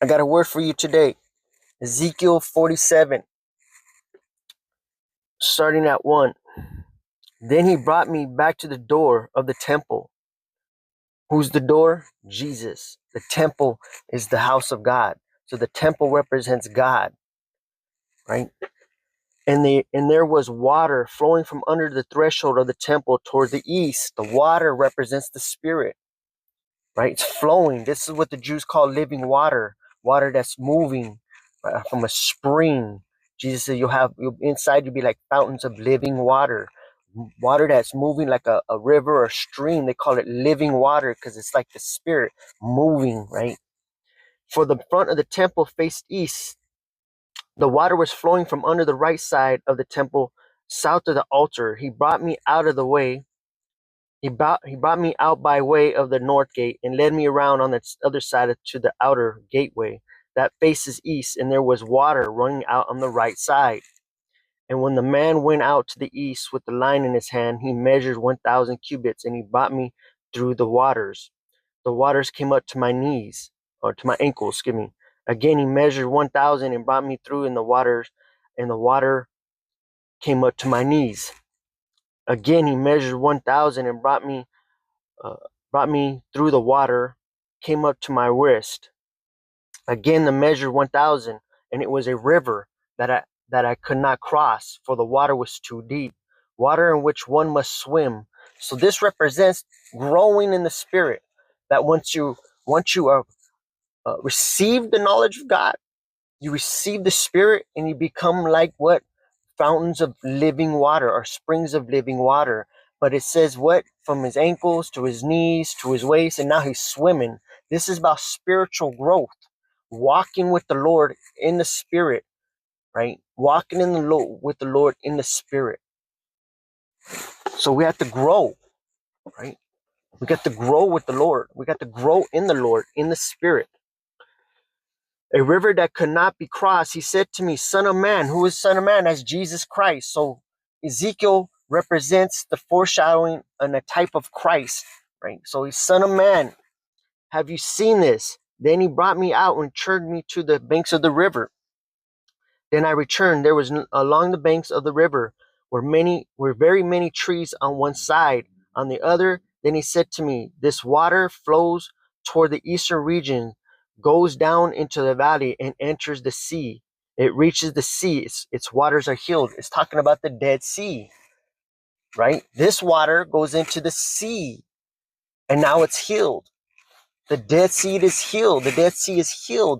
I got a word for you today. Ezekiel 47, starting at 1. Then he brought me back to the door of the temple. Who's the door? Jesus. The temple is the house of God. So the temple represents God, right? And there was water flowing from under the threshold of the temple toward the east. The water represents the Spirit, right? It's flowing. This is what the Jews call living water, water that's moving from a spring. Jesus said inside you'll be like fountains of living water, water that's moving like a river or stream. They call it living water because it's like the Spirit moving, right? For the front of the temple faced east. The water was flowing from under the right side of the temple, south of the altar. He brought me out of the way. He brought me out by way of the north gate and led me around on the other side to the outer gateway that faces east, and there was water running out on the right side. And when the man went out to the east with the line in his hand, he measured 1,000 cubits, and he brought me through the waters. The waters came up to my knees, or to my ankles, excuse me. Again, he measured 1,000 and brought me through in the waters, and the water came up to my knees. Again, he measured 1,000 and brought me through the water, came up to my wrist. Again, the measure 1,000, and it was a river that I could not cross, for the water was too deep, water in which one must swim. So this represents growing in the Spirit. That once you receive the knowledge of God, you receive the Spirit, and you become like what? Fountains of living water, or springs of living water. But it says what? From his ankles to his knees to his waist, and now he's swimming. This is about spiritual growth, walking with the Lord in the Spirit, right? Walking in the Lord with the Lord in the Spirit. So we have to grow, right? We got to grow with the Lord. We got to grow in the Lord, in the Spirit. A river that could not be crossed. He said to me, Son of man. Who is Son of man? That's Jesus Christ. So Ezekiel represents the foreshadowing and a type of Christ, right? So he's Son of man. Have you seen this? Then he brought me out and turned me to the banks of the river. Then I returned. There was along the banks of the river were very many trees on one side. On the other, then he said to me, This water flows toward the eastern region, goes down into the valley, and enters the sea. It reaches the sea. Its waters are healed. It's talking about the Dead Sea, right? This water goes into the sea, and now it's healed. The Dead Sea is healed. The Dead Sea is healed